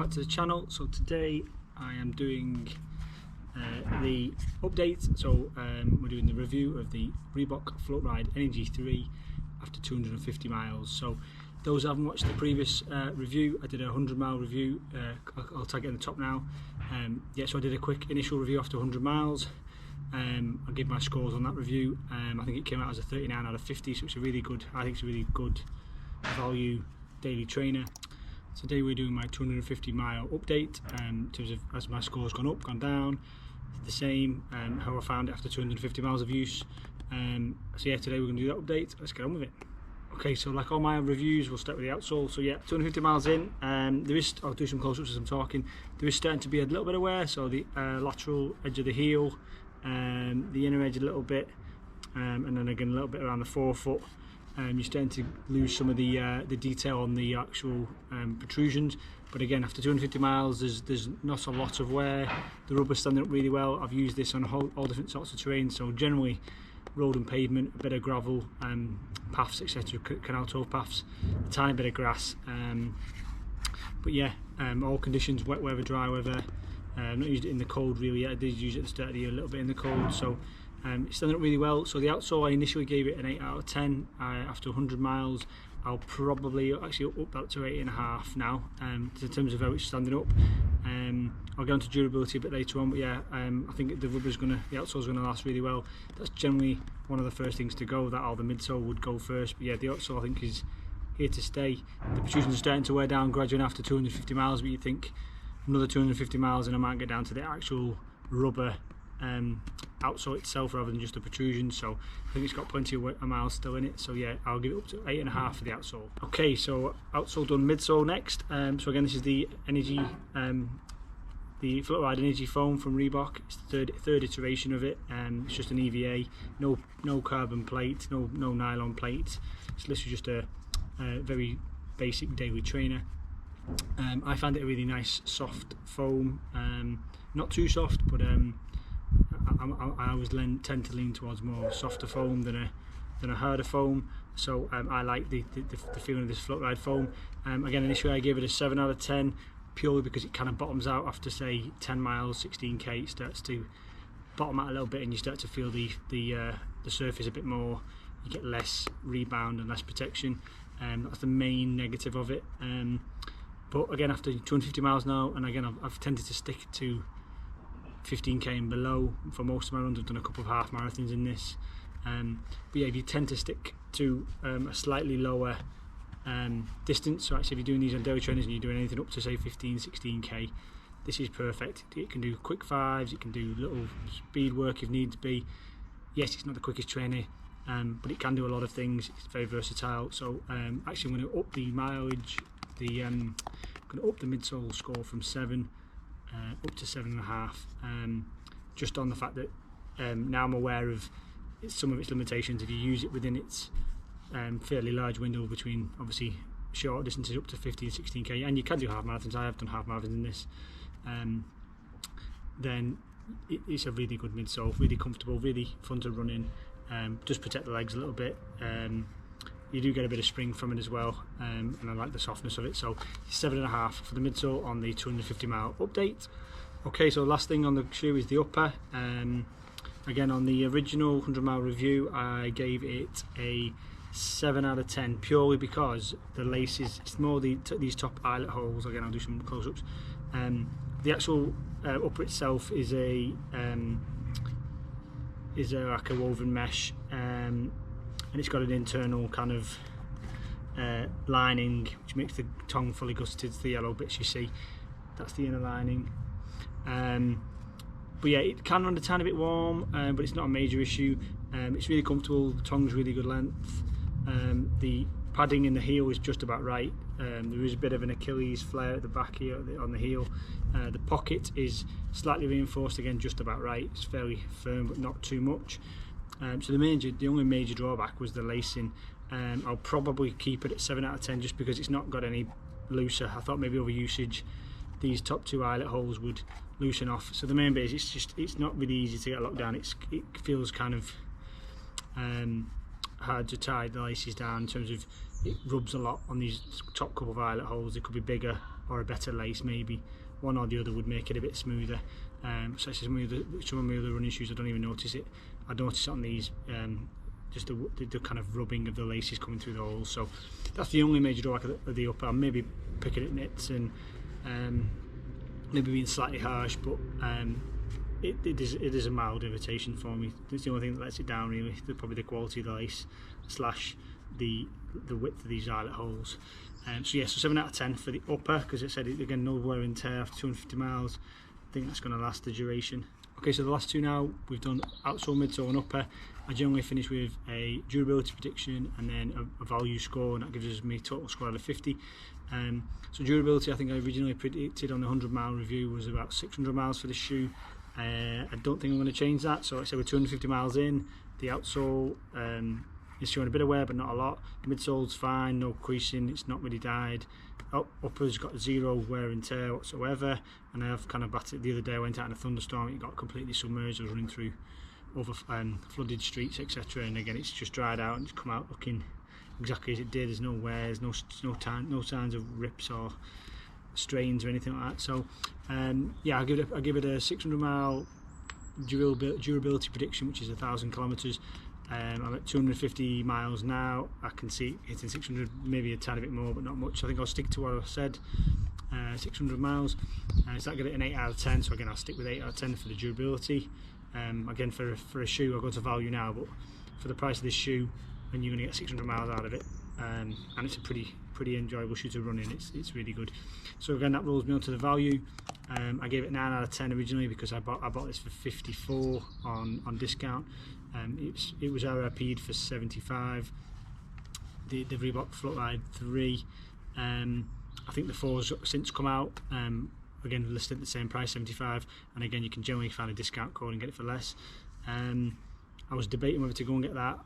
back to the channel. So today I am doing the update. So we're doing the review of the Reebok Floatride Energy 3 after 250 miles. So those who haven't watched the previous review, I did a 100-mile review. I'll tag it in the top now. So I did a quick initial review after 100 miles. I'll give my scores on that review. I think it came out as a 39 out of 50, so it's a really good, I think it's a really good value daily trainer. Today we're doing my 250-mile update in terms of as my score's gone up, gone down, the same, how I found it after 250 miles of use. So yeah, today we're going to do that update. Let's get on with it. Okay, so like all my reviews, we'll start with the outsole. So yeah, 250 miles in, I'll do some close-ups as I'm talking. There is starting to be a little bit of wear, so the lateral edge of the heel, the inner edge a little bit, and then again a little bit around the forefoot. You're starting to lose some of the detail on the actual protrusions, but again after 250 miles there's not a lot of wear. The rubber's standing up really well. I've used this on all different sorts of terrain, so generally road and pavement, a bit of gravel, paths etc, canal tow paths, a tiny bit of grass, but yeah, all conditions, wet weather, dry weather. I've not used it in the cold really yet. I did use it at the start of the year a little bit in the cold, so it's standing up really well. So the outsole, I initially gave it an 8 out of 10 after 100 miles. I'll probably actually up that to 8.5 now, in terms of how it's standing up. I'll go into durability a bit later on, but yeah, I think the outsole's gonna last really well. That's generally one of the first things to go. That or the midsole would go first, but yeah, the outsole I think is here to stay. The protrusions are starting to wear down gradually after 250 miles, but you think another 250 miles and I might get down to the actual rubber outsole itself rather than just the protrusion. So I think it's got plenty of miles still in it, so yeah, I'll give it up to 8.5 for the outsole. Okay, so outsole done, midsole next. So again, this is the energy, the Floatride Energy foam from Reebok. It's the third iteration of it. It's just an EVA, no carbon plate, no nylon plate. It's literally just a very basic daily trainer. I found it a really nice soft foam, not too soft, but I always tend to lean towards more softer foam than a harder foam. So I like the feeling of this Floatride foam. Again, initially I gave it a 7 out of 10 purely because it kind of bottoms out after say 10 miles, 16k. It starts to bottom out a little bit, and you start to feel the surface a bit more. You get less rebound and less protection. That's the main negative of it. But again, after 250 miles now, and again I've tended to stick to 15k and below for most of my runs. I've done a couple of half marathons in this, but yeah, if you tend to stick to a slightly lower distance, so actually if you're doing these on daily trainers and you're doing anything up to say 15-16k, this is perfect. It can do quick fives, it can do little speed work if need to be. Yes, it's not the quickest trainer, but it can do a lot of things. It's very versatile. So actually I'm going to up the mileage, I'm going to up the midsole score from 7 up to 7.5, just on the fact that now I'm aware of some of its limitations. If you use it within its fairly large window between obviously short distances up to 15-16k, and you can do half marathons, I have done half marathons in this, then it's a really good midsole, really comfortable, really fun to run in, just protect the legs a little bit. You do get a bit of spring from it as well, and I like the softness of it. So 7.5 for the midsole on the 250 mile update. Okay, so last thing on the shoe is the upper. Again, on the original 100-mile review, I gave it a 7 out of 10 purely because the laces, it's more these top eyelet holes. Again, I'll do some close-ups. The actual upper itself is like a woven mesh, and it's got an internal kind of lining which makes the tongue fully gusseted. It's the yellow bits you see, that's the inner lining. But yeah, it can run a tiny bit warm, but it's not a major issue. It's really comfortable, the tongue's really good length. The padding in the heel is just about right. There is a bit of an Achilles flare at the back here on the heel. The pocket is slightly reinforced, again just about right. It's fairly firm but not too much. So the only major drawback was the lacing. I'll probably keep it at 7 out of 10 just because it's not got any looser. I thought maybe over usage these top two eyelet holes would loosen off. So the main bit is it's not really easy to get locked down. It feels kind of hard to tie the laces down in terms of it rubs a lot on these top couple of eyelet holes. They could be bigger or a better lace maybe. One or the other would make it a bit smoother. So some of my other running shoes, I don't even notice it. I notice it on these, just the kind of rubbing of the laces coming through the holes. So that's the only major drawback of the upper. I'm maybe picking at nits and maybe being slightly harsh, but it is a mild irritation for me. It's the only thing that lets it down really. Probably the quality of the lace slash the width of these eyelet holes. So yeah, so 7 out of 10 for the upper, because it said again no wear and tear after 250 miles. I think that's going to last the duration. Okay, so the last two now, we've done outsole, midsole and upper. I generally finish with a durability prediction and then a value score, and that gives us me total score out of 50. So durability, I think I originally predicted on the 100-mile review was about 600 miles for the shoe. I don't think I'm going to change that, so like I said, we're 250 miles in. The outsole is showing a bit of wear but not a lot. The midsole's fine, no creasing, it's not really dyed. Upper's got zero wear and tear whatsoever, and I have kind of battered the other day. I went out in a thunderstorm, it got completely submerged. I was running through over flooded streets, etc., and again it's just dried out and it's come out looking exactly as it did. There's no wears, no signs of rips or strains or anything like that. So yeah, I'll give it a 600-mile durability prediction, which is 1,000 kilometers. I'm at 250 miles now. I can see hitting 600, maybe a tiny bit more, but not much. I think I'll stick to what I said, 600 miles. So I get it an 8 out of 10. So again, I'll stick with 8 out of 10 for the durability. Again, for a shoe, I'll go to value now, but for the price of this shoe, and you're going to get 600 miles out of it, and it's a pretty enjoyable shoe to run in. It's really good. So again, that rolls me onto the value. I gave it 9 out of 10 originally because I bought this for 54 on discount. It was RRP'd for 75. The Reebok Floatride 3. I think the 4's since come out. Again, listed at the same price, 75. And again, you can generally find a discount code and get it for less. I was debating whether to go and get that,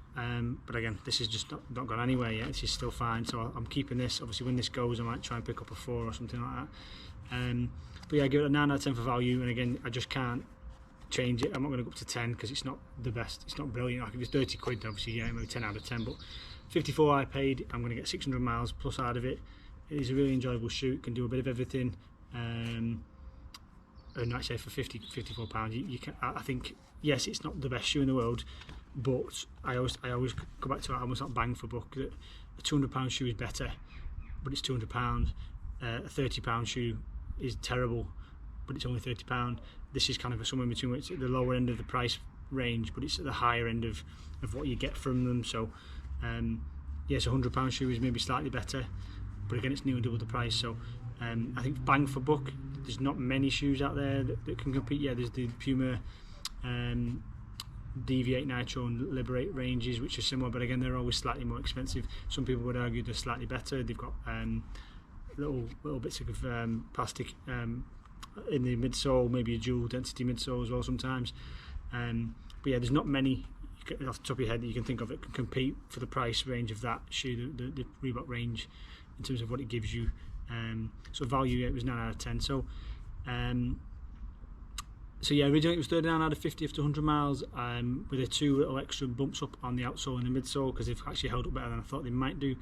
but again, this is just not gone anywhere yet. This is still fine, so I'm keeping this. Obviously, when this goes, I might try and pick up a 4 or something like that. But yeah, I give it a 9 out of 10 for value, and again, I just can't change it. I'm not going to go up to 10 because it's not the best. It's not brilliant. Like if it's 30 quid, obviously, yeah, maybe 10 out of 10. But 54 I paid. I'm going to get 600 miles plus out of it. It is a really enjoyable shoe. It can do a bit of everything. And actually, for £54, you can. I think yes, it's not the best shoe in the world, but I always go back to it. Almost not bang for buck. That a £200 shoe is better, but it's £200. A £30 shoe is terrible, but it's only £30. This is kind of somewhere in between. It's at the lower end of the price range, but it's at the higher end of what you get from them. So yes, a £100 shoe is maybe slightly better, but again, it's nearly double the price. So I think bang for buck, there's not many shoes out there that can compete. Yeah, there's the Puma Deviate Nitro and Liberate ranges, which are similar, but again, they're always slightly more expensive. Some people would argue they're slightly better. They've got little bits of plastic in the midsole, maybe a dual density midsole as well sometimes. But yeah, there's not many off the top of your head that you can think of that can compete for the price range of that shoe, the Reebok range, in terms of what it gives you. So value, it was 9 out of 10. So yeah, originally it was 39 out of 50 after 100 miles, with the 2 little extra bumps up on the outsole and the midsole because they've actually held up better than I thought they might do.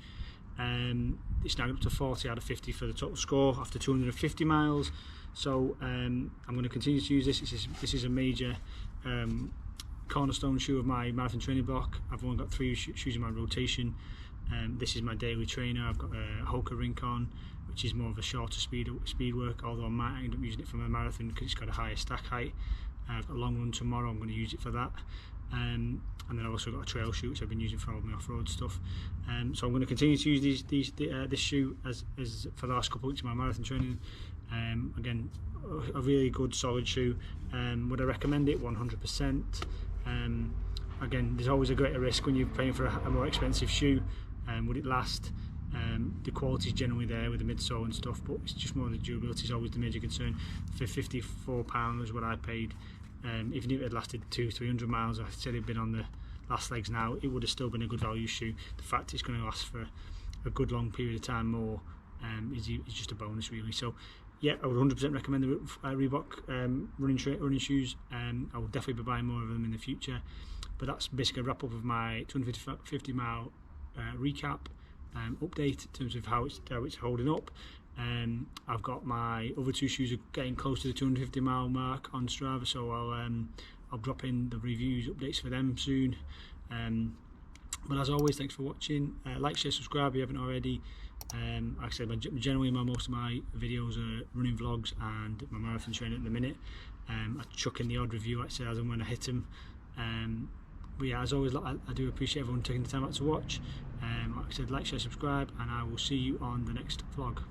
It's now up to 40 out of 50 for the total score after 250 miles. So I'm going to continue to use this. This is a major cornerstone shoe of my marathon training block. I've only got 3 shoes in my rotation. This is my daily trainer. I've got a Hoka Rincon, which is more of a shorter speed work, although I might end up using it for my marathon because it's got a higher stack height. I've got a long run tomorrow, I'm going to use it for that. And then I've also got a trail shoe which I've been using for all my off-road stuff. So I'm going to continue to use this shoe as for the last couple of weeks of my marathon training. Again, a really good solid shoe. Would I recommend it? 100%. Again, there's always a greater risk when you're paying for a more expensive shoe. Would it last? The quality is generally there with the midsole and stuff, but it's just more the durability is always the major concern. For £54 was what I paid. Even if it had lasted 200-300 miles, I said it'd been on the last legs now, it would have still been a good value shoe. The fact it's going to last for a good long period of time more is just a bonus really. So yeah, I would 100% recommend the Reebok running shoes. I will definitely be buying more of them in the future. But that's basically a wrap up of my 250 mile recap update in terms of how it's holding up. I've got my other two shoes are getting close to the 250 mile mark on Strava, so I'll drop in the reviews updates for them soon. But as always, thanks for watching. Like, share, subscribe if you haven't already. Like I said, generally most of my videos are running vlogs and my marathon training at the minute. I chuck in the odd review, like I said, as and when I hit them. But yeah, as always, I do appreciate everyone taking the time out to watch. Like I said, like, share, subscribe, and I will see you on the next vlog.